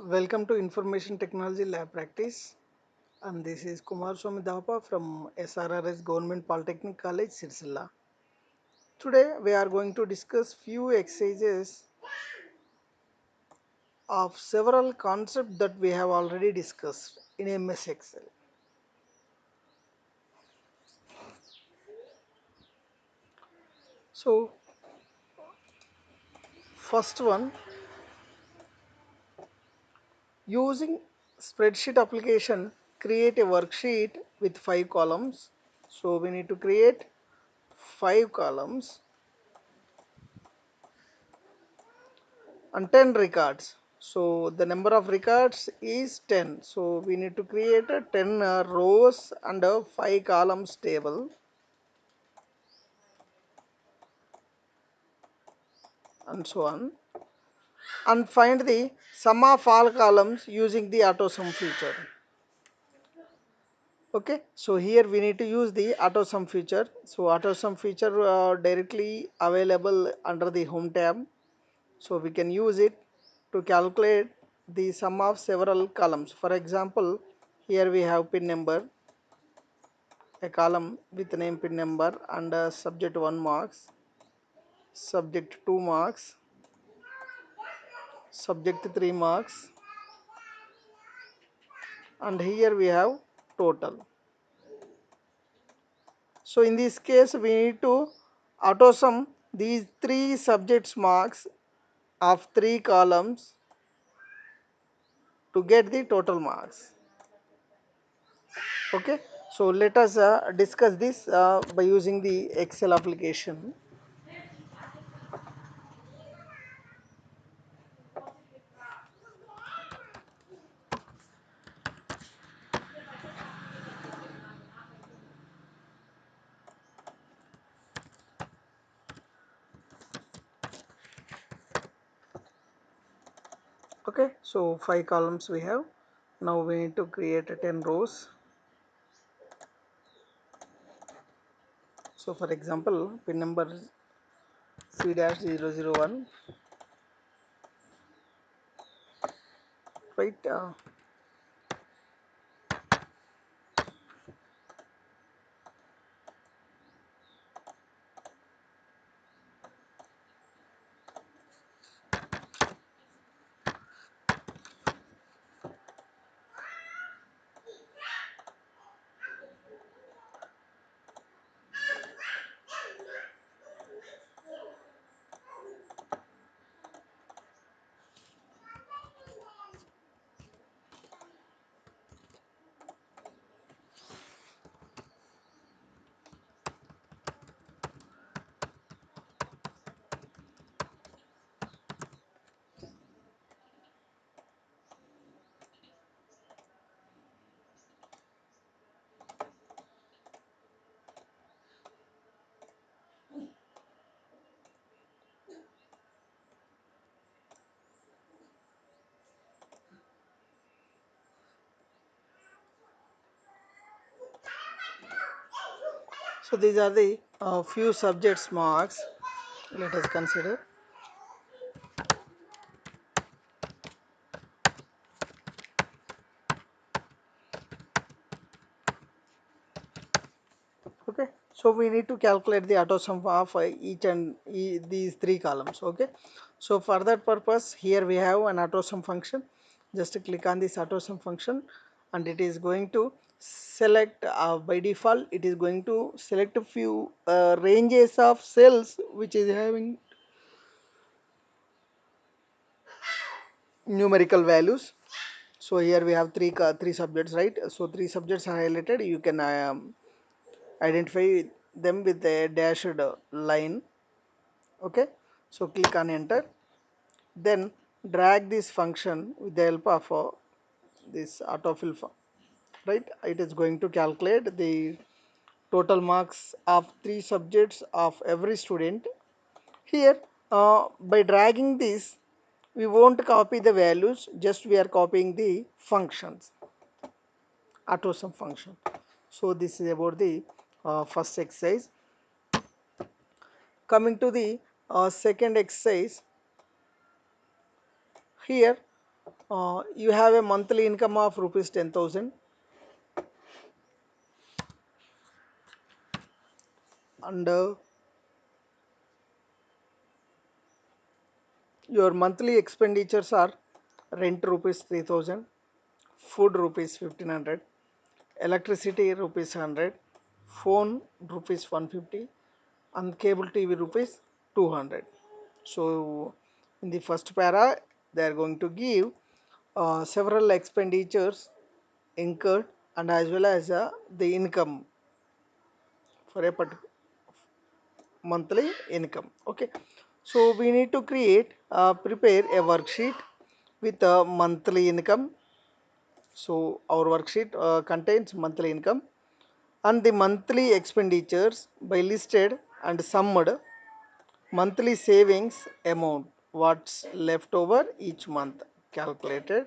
Welcome to Information Technology Lab Practice, and this is Kumar Swami Dapa from SRRS Government Polytechnic College, Sirsilla. Today we are going to discuss few exercises of several concepts that we have already discussed in MS Excel. So, first one, using spreadsheet application, create a worksheet with 5 columns. So, we need to create 5 columns and 10 records. So the number of records is 10. So we need to create a 10 rows and a 5 columns table and so on, and find the sum of all columns using the auto sum feature. Okay, so here we need to use the auto sum feature. So auto sum feature directly available under the home tab. So we can use it to calculate the sum of several columns. For example, here we have pin number, a column with name, pin number, and subject 1 marks, subject 2 marks, subject 3 marks, and here we have total. So in this case we need to auto sum these 3 subjects marks of 3 columns to get the total marks. Okay, so let us discuss this by using the Excel application. Okay, so 5 columns we have. Now we need to create 10 rows. So for example, pin number C-001, right? So these are the few subjects marks. Let us consider. Okay, so we need to calculate the auto sum of each and these 3 columns. Okay, so for that purpose, here we have an auto sum function. Just click on this auto sum function, and it is going to select by default. It is going to select a few ranges of cells which is having numerical values. So here we have three subjects, right? So 3 subjects are highlighted. You can identify them with a dashed line. Okay, so click on enter, then drag this function with the help of this autofill, right? It is going to calculate the total marks of 3 subjects of every student. Here by dragging this, we won't copy the values, just we are copying the functions, auto sum function. So this is about the first exercise. Coming to the second exercise, here You have a monthly income of rupees 10,000, and your monthly expenditures are rent rupees 3,000, food rupees 1,500, electricity rupees 100, phone rupees 150, and cable TV rupees 200. So in the first para they are going to give several expenditures incurred and as well as the income for a particular monthly income. Okay, so we need to prepare a worksheet with a monthly income. So our worksheet contains monthly income and the monthly expenditures by listed and summed monthly savings amount, what's left over each month calculated,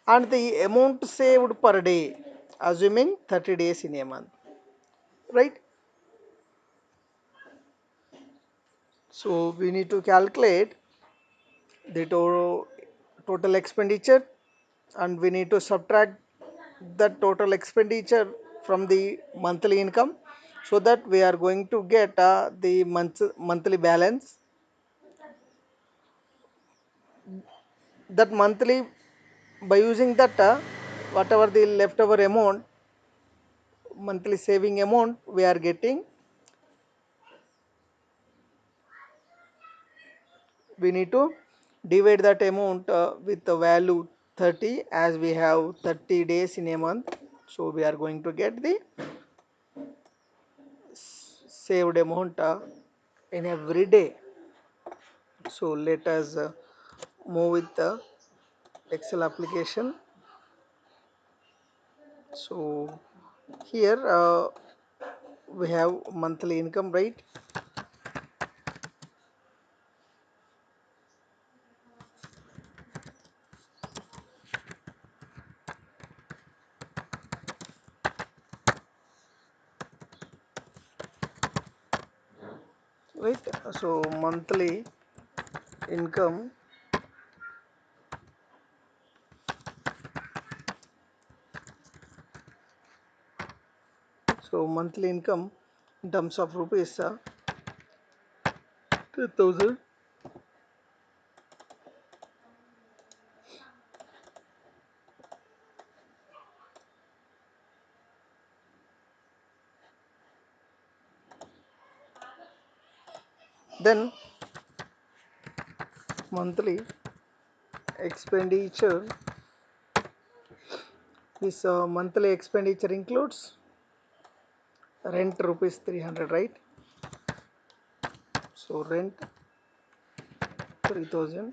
and the amount saved per day assuming 30 days in a month, right? So we need to calculate the total expenditure, and we need to subtract the total expenditure from the monthly income, so that we are going to get the monthly balance. That monthly, by using that whatever the leftover amount, monthly saving amount we are getting, we need to divide that amount with the value 30, as we have 30 days in a month. So we are going to get the saved amount in every day. So let us move with the Excel application. So here we have monthly income, right? Right. So monthly income. So monthly income in terms of rupees 10,000. Then monthly expenditure. This monthly expenditure includes rent rupees 300, right? So rent 3,000,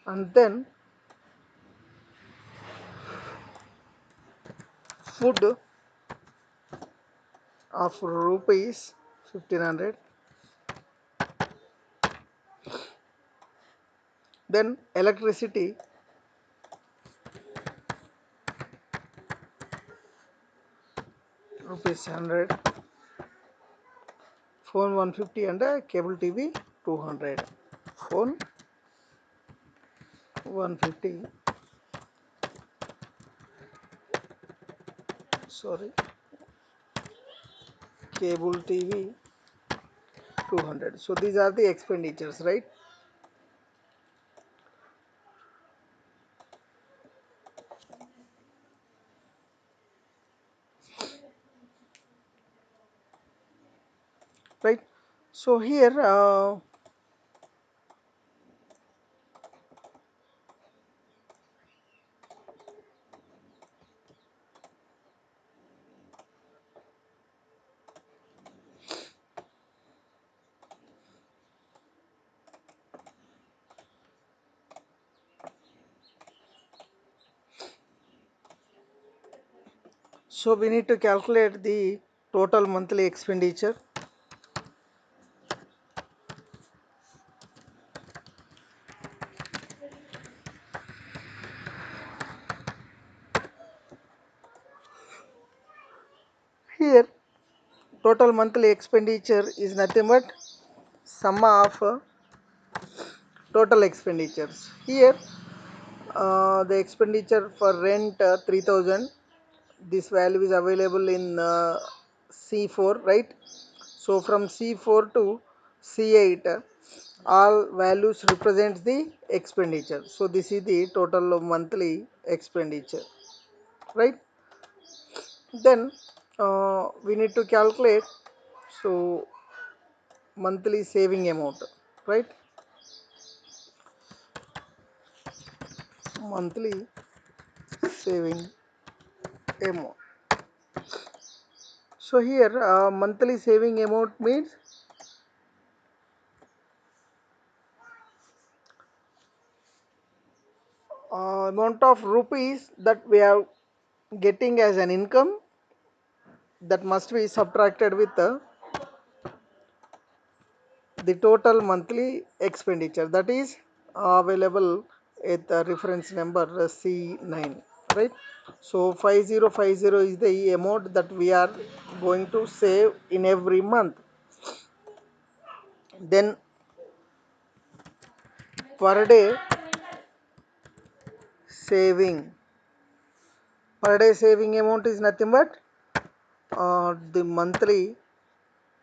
and then food of rupees 1,500, then electricity rupees 100, phone 150, and cable TV 200. Phone 150, sorry, cable TV 200. So these are the expenditures, right? Right. So here so we need to calculate the total monthly expenditure. Here total monthly expenditure is nothing but sum of total expenditures. Here the expenditure for rent 3000, this value is available in C4, right? So from C4 to C8 all values represents the expenditure. So this is the total of monthly expenditure, right? Then we need to calculate, so monthly saving amount, right? Monthly saving amount. So here monthly saving amount means amount of rupees that we are getting as an income, that must be subtracted with the total monthly expenditure, that is available at the reference number C9, right? So 5050 is the amount that we are going to save in every month. Then per day saving, per day saving amount is nothing but the monthly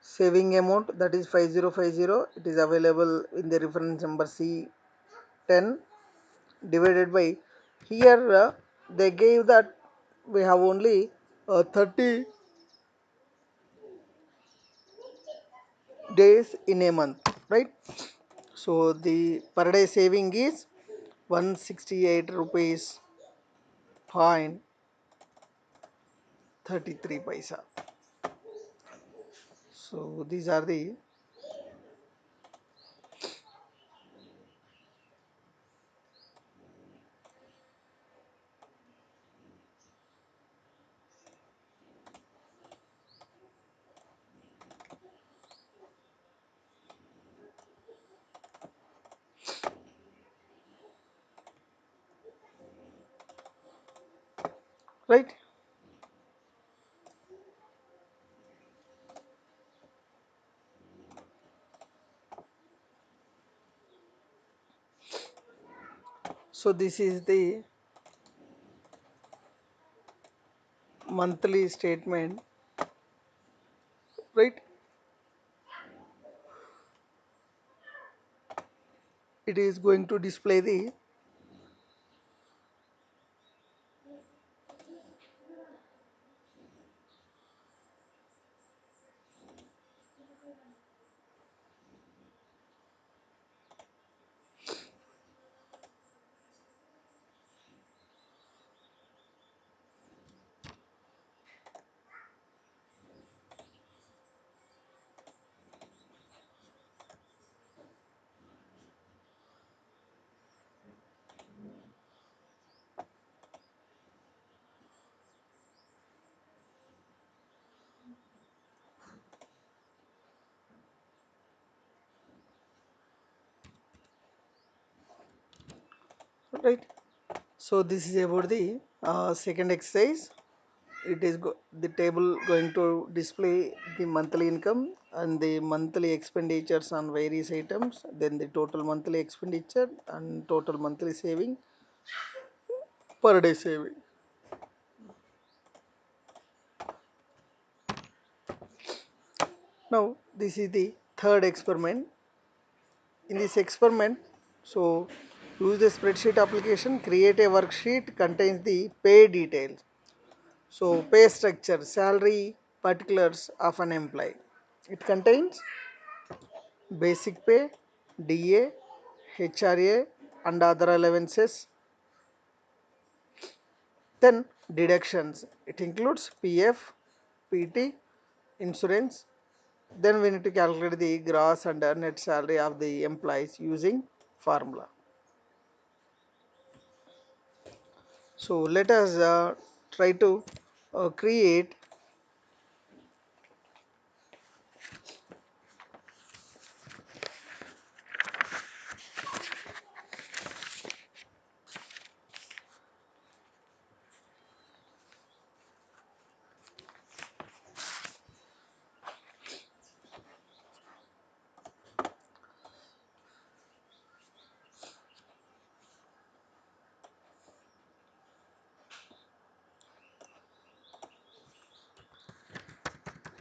saving amount, that is 5050, it is available in the reference number C10, divided by, here they gave that we have only 30 days in a month, right? So the per day saving is 168 rupees point 33 paisa. So these are the, right? So this is the monthly statement, right? It is going to display the, right? So this is about the second exercise. It is the table going to display the monthly income and the monthly expenditures on various items, then the total monthly expenditure and total monthly saving, per day saving. Now this is the third experiment. In this experiment, so use the spreadsheet application, create a worksheet contains the pay details. So pay structure, salary particulars of an employee. It contains basic pay, DA, HRA and other allowances. Then deductions. It includes PF, PT, insurance. Then we need to calculate the gross and net salary of the employees using formula. So let us try to create.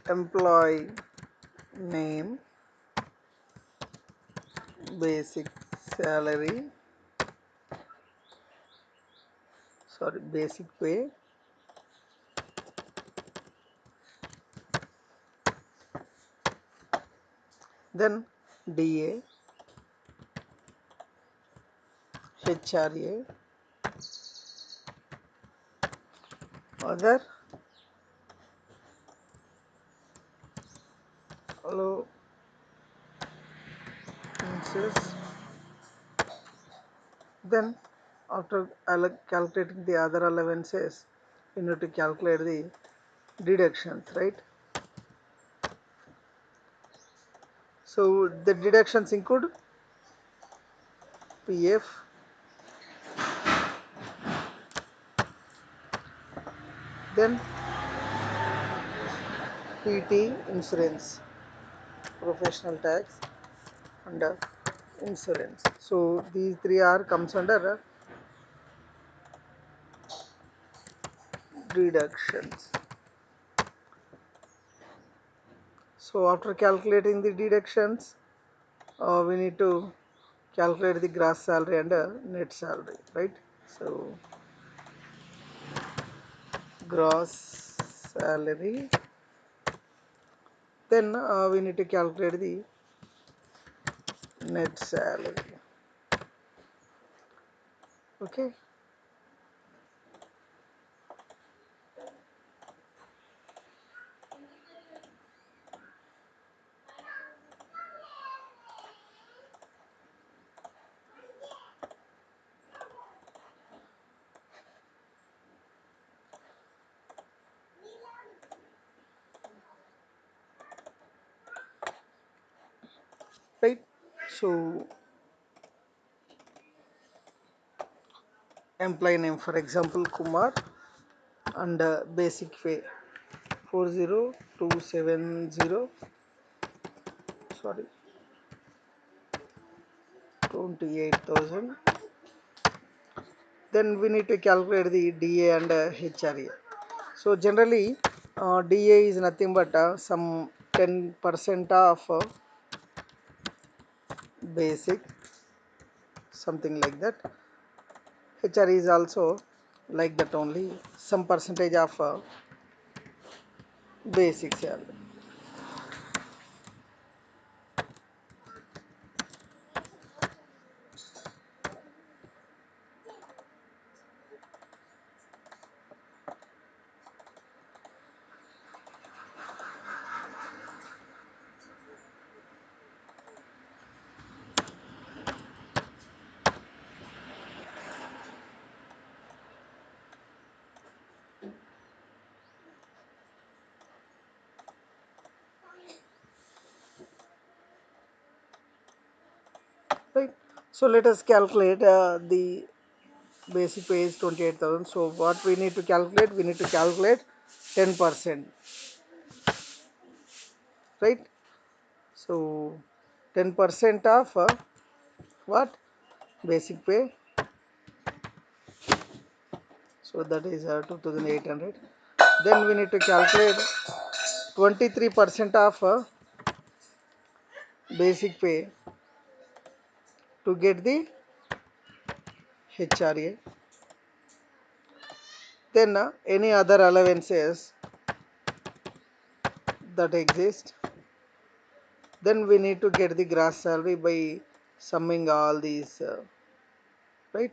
employee name, basic salary, sorry, basic pay, then DA, HRA, other allowances. Then after calculating the other allowances, you need to calculate the deductions, right? So the deductions include PF, then PT, insurance, professional tax, and insurance. So these three are comes under deductions. So after calculating the deductions, we need to calculate the gross salary and net salary, right? So gross salary, then we need to calculate the net salary. Okay. Right. So employee name, for example, Kumar, and basic pay 40270, sorry, 28,000. Then we need to calculate the DA and HRA. So generally DA is nothing but some 10% of basic, something like that. HR is also like that only, some percentage of basic salary. Right. So let us calculate the basic pay is 28,000. So what we need to calculate? We need to calculate 10%, right? So 10% of what? Basic pay. So that is 2,800. Then we need to calculate 23% of basic pay to get the HRA. Then any other allowances that exist. Then we need to get the gross salary by summing all these, right?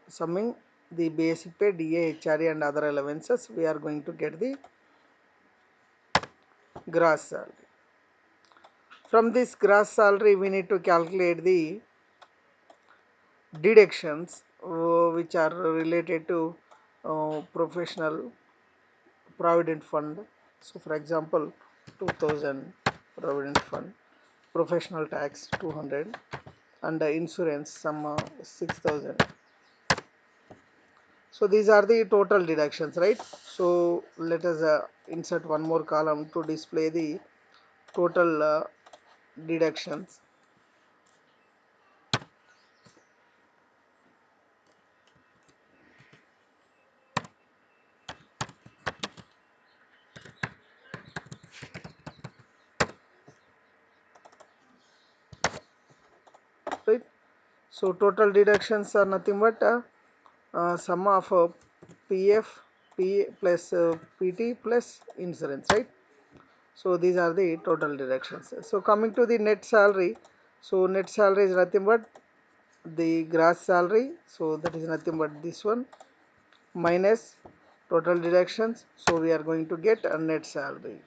Summing the basic pay, DA, HRA and other allowances, we are going to get the gross salary. From this gross salary, we need to calculate the deductions which are related to professional provident fund. So for example, 2000 provident fund, professional tax 200, and insurance some 6,000. So these are the total deductions, right? So let us insert one more column to display the total deductions. So total deductions are nothing but sum of PF, P plus PT plus insurance, right? So these are the total deductions. So coming to the net salary, so net salary is nothing but the gross salary, so that is nothing but this one minus total deductions, so we are going to get a net salary.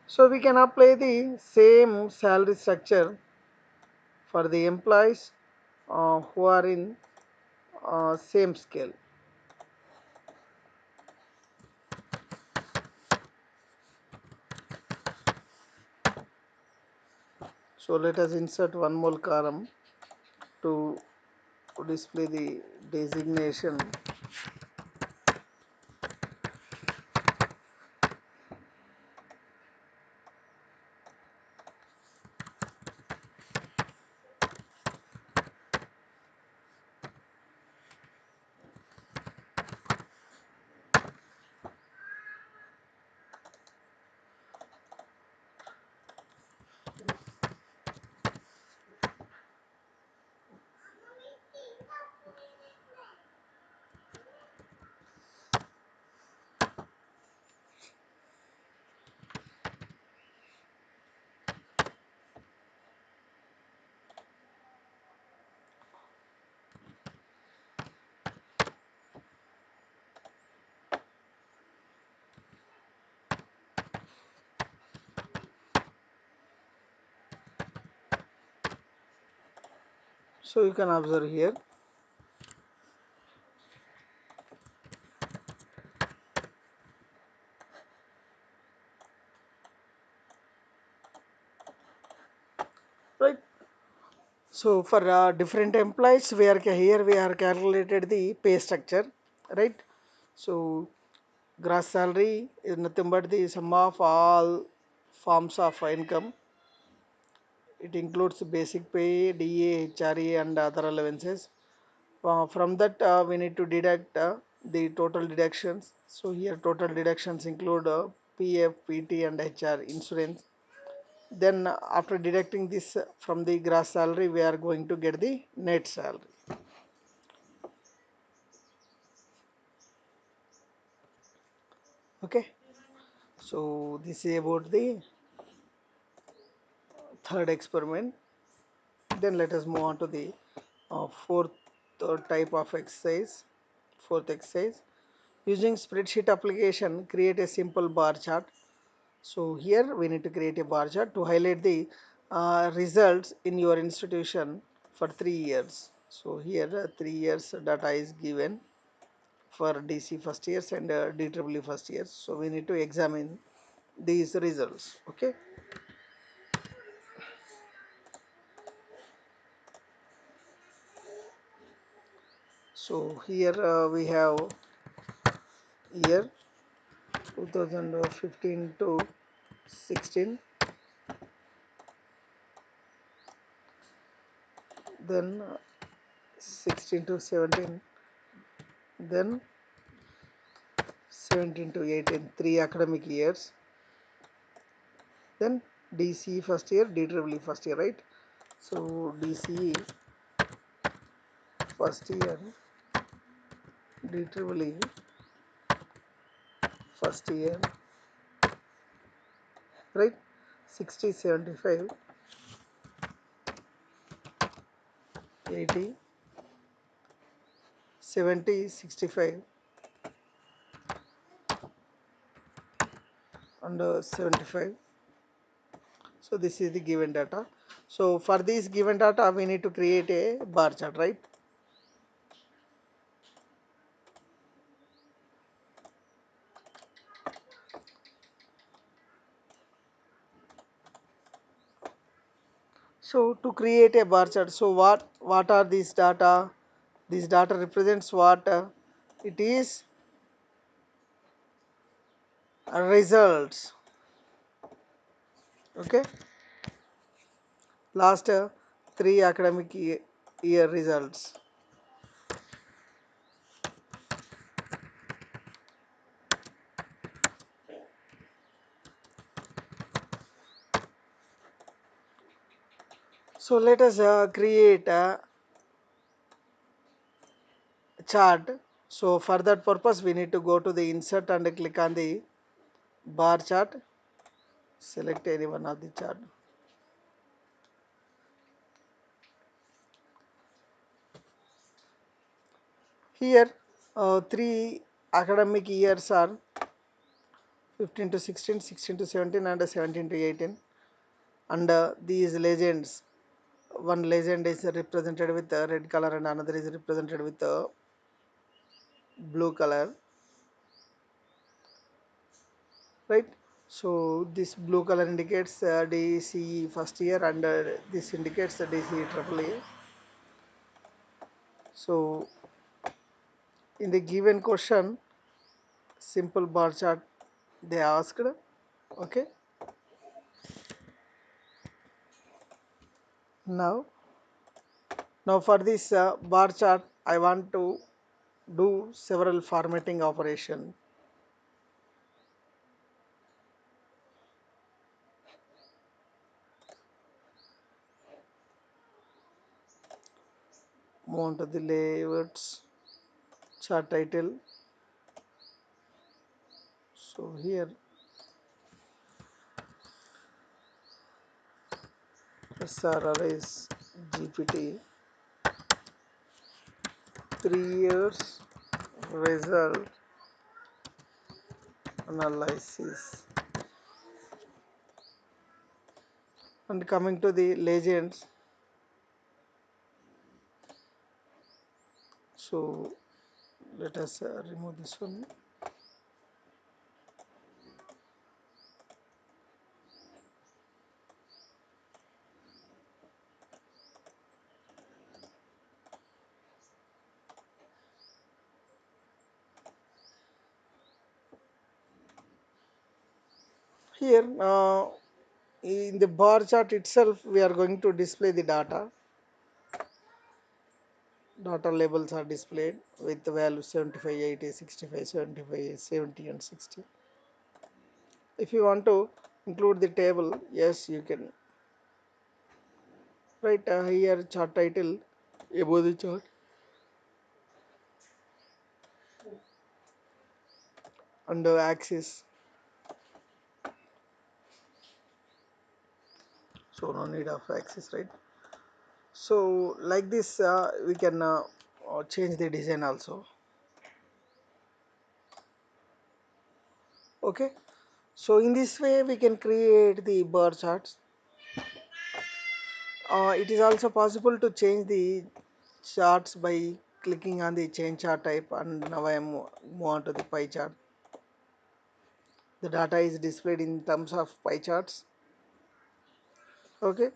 So we can apply the same salary structure for the employees who are in same scale. So let us insert one more column to display the designation. So you can observe here. Right. So for different employees, here we are calculated the pay structure, right? So gross salary is nothing but the sum of all forms of income. It includes basic pay, DA, HRA, and other allowances. From that, we need to deduct the total deductions. So here, total deductions include PF, PT, and HR insurance. Then, after deducting this from the gross salary, we are going to get the net salary. Okay. So this is about the third experiment. Then let us move on to the fourth type of exercise. Fourth exercise. Using spreadsheet application, create a simple bar chart. So here we need to create a bar chart to highlight the results in your institution for 3 years. So here 3 years data is given for DC first years and DEEE first years. So we need to examine these results. Okay. So here we have year 2015 to 16, then 16 to 17, then 17 to 18, 3 academic years, then DCE first year, DEEE first year, right? So DCE first year, DEEE first year, right? 60, 75, 80, 70, 65, and 75. So this is the given data. So for this given data, we need to create a bar chart, right? So to create a bar chart, so what are these data? This data represents what? It is results. Okay, last 3 academic year results. So let us create a chart. So for that purpose we need to go to the insert and click on the bar chart. Select any one of the chart. Here three academic years are 15 to 16, 16 to 17 and 17 to 18, and these legends, one legend is represented with red color and another is represented with blue color, right? So this blue color indicates DCE first year and this indicates the DCE triple A. So in the given question, simple bar chart they asked, okay. Now for this bar chart I want to do several formatting operation. Move on to the layouts, chart title. So here SRRS GPT 3 years result analysis. And coming to the legends, so let us remove this one. Here in the bar chart itself we are going to display the data labels are displayed with the value 75, 80, 65, 75, 70 and 60. If you want to include the table, yes you can. Right here chart title above the chart under axis, so no need of axis, right? So like this we can change the design also, okay. So in this way we can create the bar charts. It is also possible to change the charts by clicking on the change chart type, and now I am move on to the pie chart. The data is displayed in terms of pie charts, okay.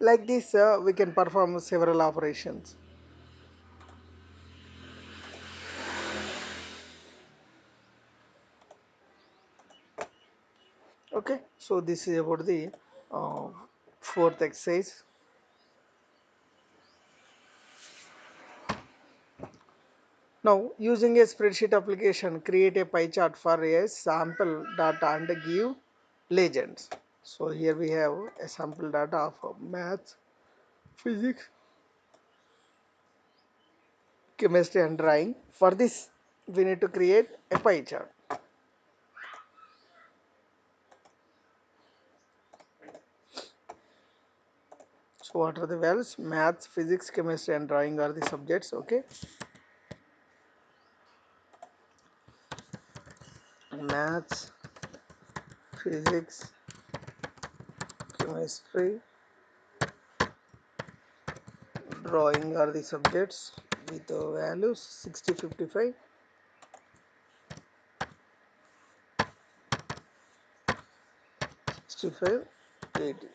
Like this we can perform several operations. Okay, so this is about the uh, fourth exercise. Now using a spreadsheet application, create a pie chart for a sample data and give legends. So here we have a sample data of maths, physics, chemistry and drawing. For this we need to create a pie chart. So what are the values? Maths, physics, chemistry and drawing are the subjects, okay. Maths, physics, chemistry, drawing are the subjects with the values 60, 55, 65, 80.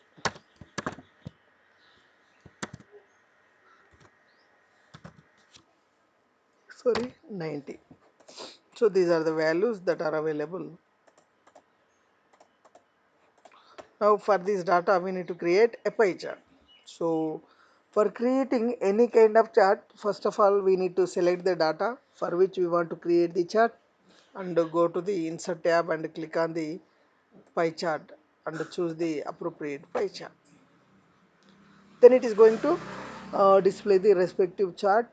Sorry, 90. So these are the values that are available. Now for this data we need to create a pie chart. So For creating any kind of chart, first of all we need to select the data for which we want to create the chart, and go to the insert tab and click on the pie chart and choose the appropriate pie chart. Then it is going to display the respective chart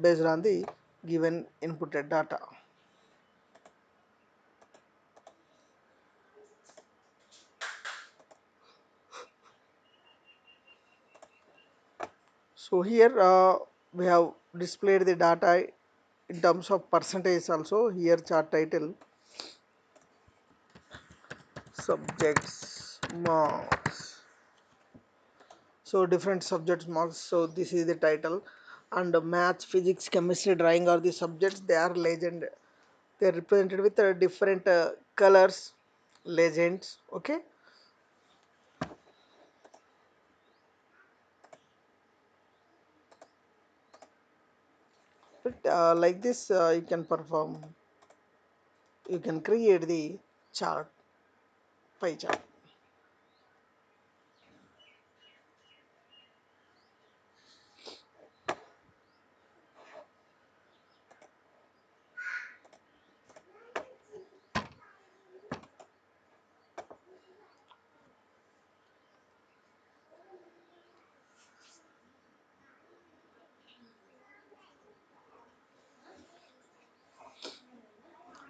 based on the given inputted data. So here we have displayed the data in terms of percentage also. Here chart title, subjects marks, so different subjects marks. So this is the title, and maths, physics, chemistry, drawing are the subjects. They are legend, they are represented with different colors, legends. Okay, but like this you can perform, you can create the chart, pie chart.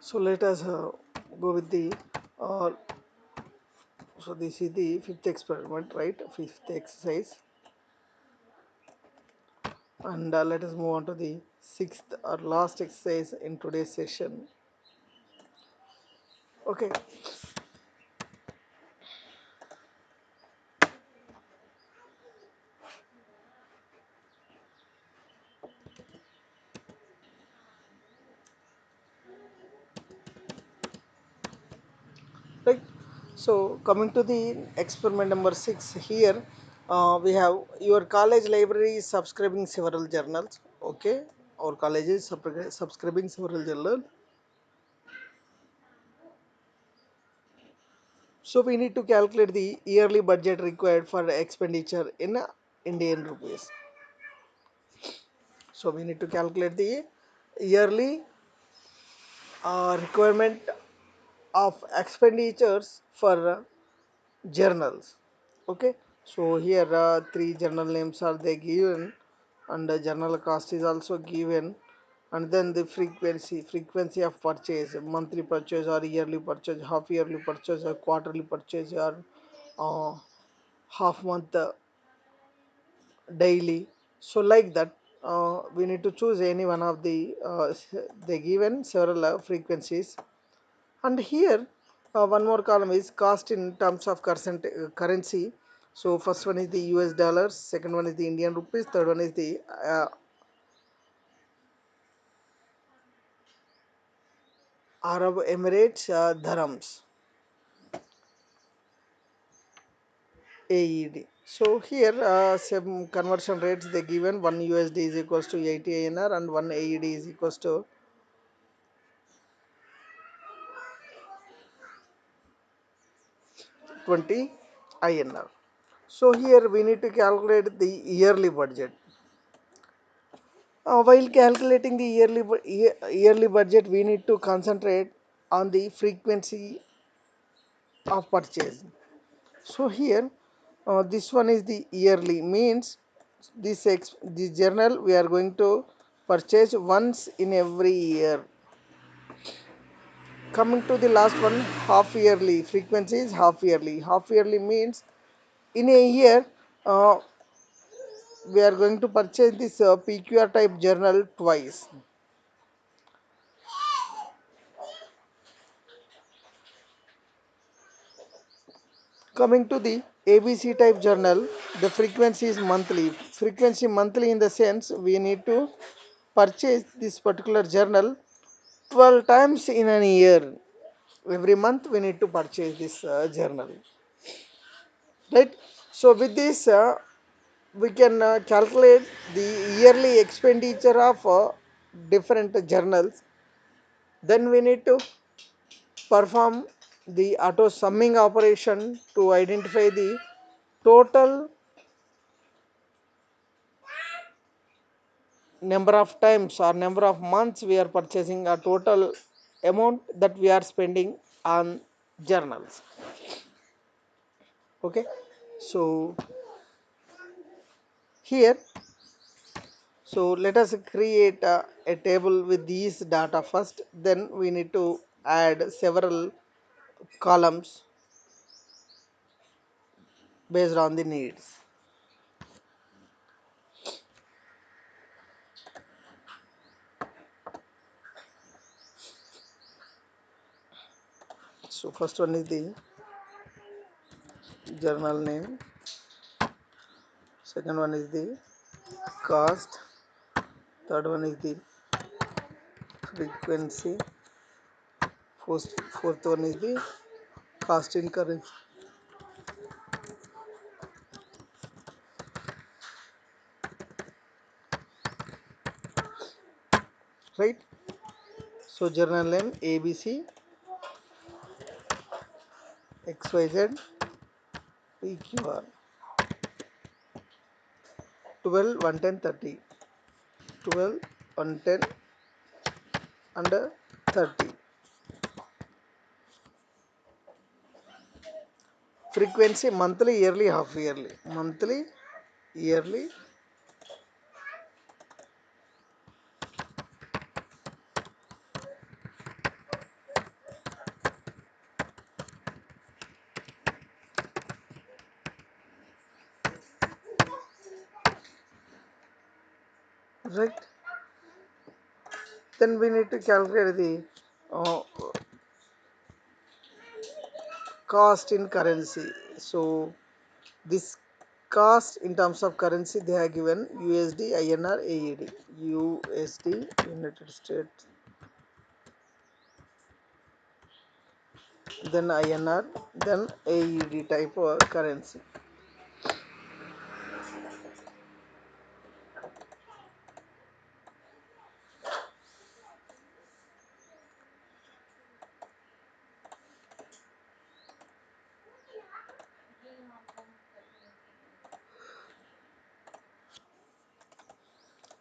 So let us go with the uh, so this is the fifth experiment, right? Fifth exercise, and let us move on to the sixth or last exercise in today's session. Okay, right. So coming to the experiment number 6 here, we have your college library is subscribing several journals. Okay, our college is subscribing several journals. So we need to calculate the yearly budget required for expenditure in Indian rupees. So we need to calculate the yearly requirement of expenditures for journals. Okay, so here three journal names are they given, and the journal cost is also given, and then the frequency of purchase, monthly purchase or yearly purchase, half yearly purchase or quarterly purchase, or uh, half month daily. So like that we need to choose any one of the they given several frequencies. And here one more column is cost in terms of currency. So first one is the US dollars, second one is the Indian rupees, third one is the Arab Emirates dirhams, AED. So here some conversion rates they given, one USD is equals to 80 INR and one AED is equals to 20 INR. So here we need to calculate the yearly budget. While calculating the yearly budget, we need to concentrate on the frequency of purchase. So here, this one is the yearly, means this journal we are going to purchase once in every year. Coming to the last one, half yearly, frequency is half yearly. Half yearly means in a year uh, we are going to purchase this PQR type journal twice. Coming to the ABC type journal, the frequency is monthly. Frequency monthly in the sense we need to purchase this particular journal 12 times in a year. Every month we need to purchase this journal, right? So with this we can calculate the yearly expenditure of different journals. Then we need to perform the auto summing operation to identify the total number of times or number of months we are purchasing, a total amount that we are spending on journals. Okay, so here, so let us create a table with these data first, then we need to add several columns based on the needs. So first one is the journal name, second one is the cost, third one is the frequency, fourth one is the cost in currency. Right, so journal name ABC XYZ PQR 12 110 30, 12 110 and 30. Frequency monthly, yearly, half yearly. Monthly, yearly, right? Then we need to calculate the cost in currency. So this cost in terms of currency they have given USD, INR, AED. USD, United States, then INR, then AED type of currency.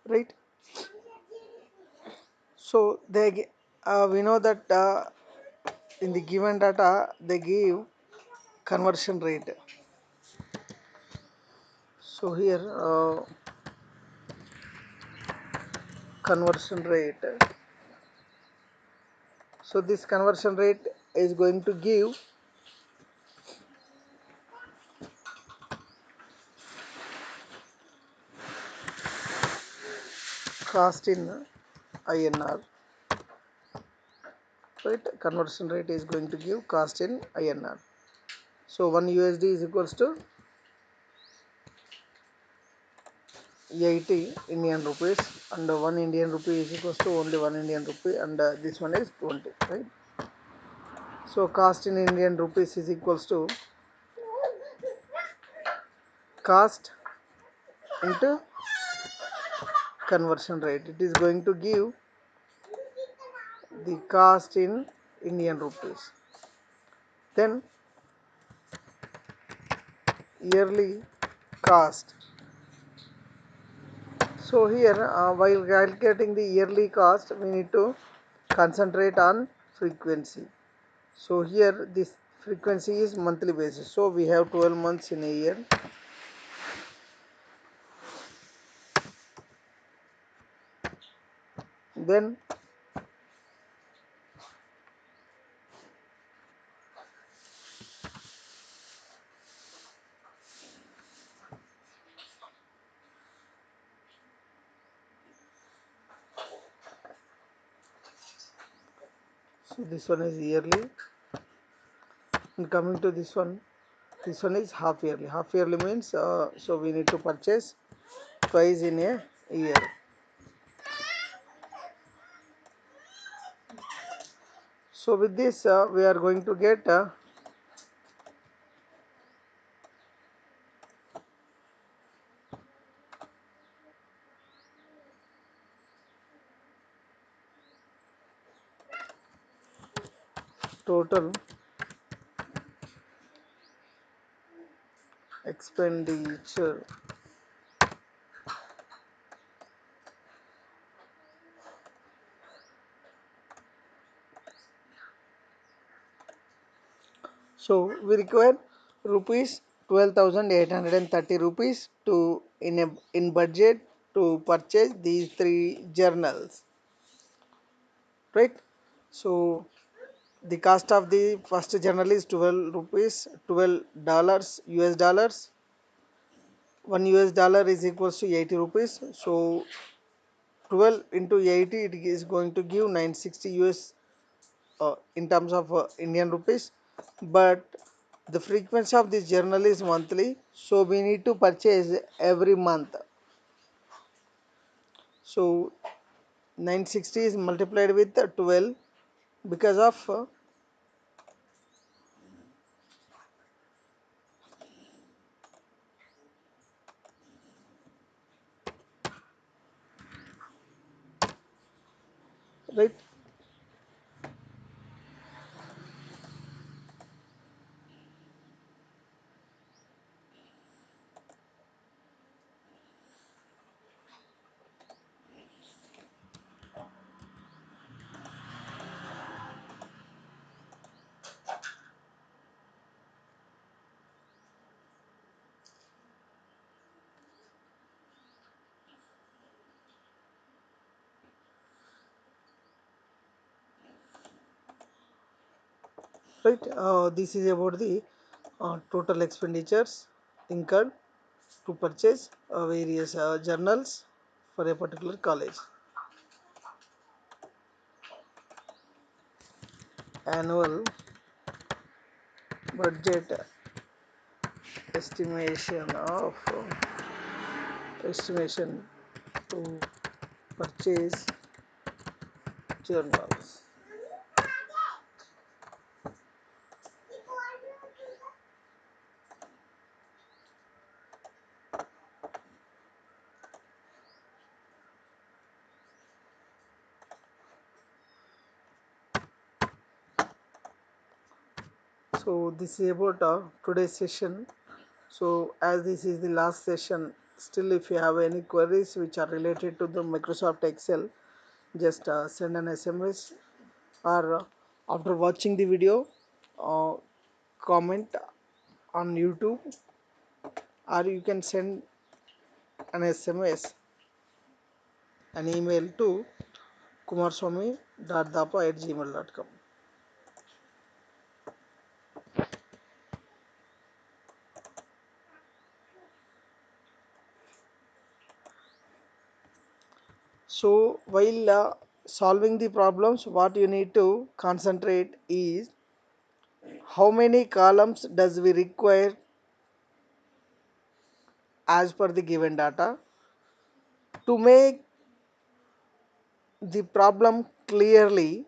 Right, so we know that in the given data they give conversion rate. So here conversion rate, so this conversion rate is going to give cost in INR, right? Conversion rate is going to give cost in INR. So 1 USD is equals to 80 Indian rupees, and 1 Indian rupee is equals to only 1 Indian rupee, and this one is 20, right? So cost in Indian rupees is equals to cost into conversion rate. It is going to give the cost in Indian rupees. Then yearly cost. So here while calculating the yearly cost we need to concentrate on frequency. So here this frequency is monthly basis, so we have 12 months in a year. Then so this one is yearly, and coming to this one is half yearly. Half yearly means so we need to purchase twice in a year. So with this we are going to get total expenditure So we require rupees 12,830 rupees to in budget to purchase these three journals, right? So the cost of the first journal is 12 rupees, $12 US dollars. 1 US dollar is equals to 80 rupees. So 12 into 80, it is going to give 960 US in terms of Indian rupees. But the frequency of this journal is monthly, so we need to purchase every month. So 960 is multiplied with 12 because of right. Right, this is about the total expenditures incurred to purchase various journals for a particular college. Annual budget estimation of estimation to purchase journals. So this is about today's session. So as this is the last session, still if you have any queries which are related to the Microsoft Excel, just send an SMS, or after watching the video, uh, comment on YouTube, or you can send an SMS, an email to kumarswamy.dapa@gmail.com. So while solving the problems, what you need to concentrate is how many columns does we require as per the given data. To make the problem clearly,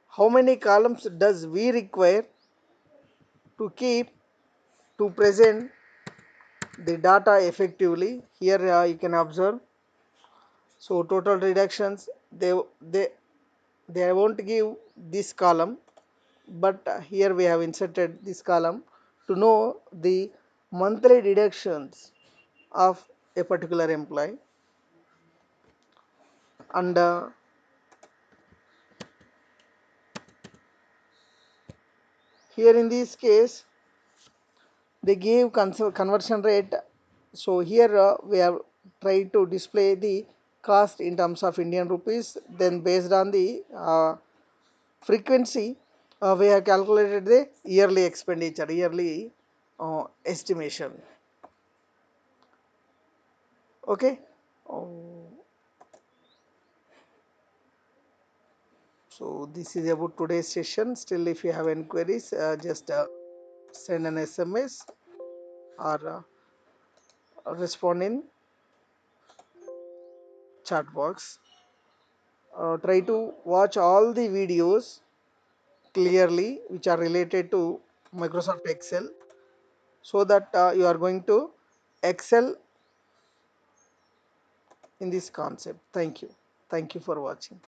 how many columns does we require to keep to present the data effectively. Here you can observe. So total reductions, they they won't give this column, but here we have inserted this column to know the monthly deductions of a particular employee. And here in this case they gave conversion rate. So here we have tried to display the cost in terms of Indian rupees. Then based on the frequency, we have calculated the yearly expenditure, yearly estimation. Okay. Oh, so this is about today's session. Still, if you have any queries, just send an SMS or respond in chat box. Try to watch all the videos clearly which are related to Microsoft Excel, so that you are going to excel in this concept. Thank you. Thank you for watching.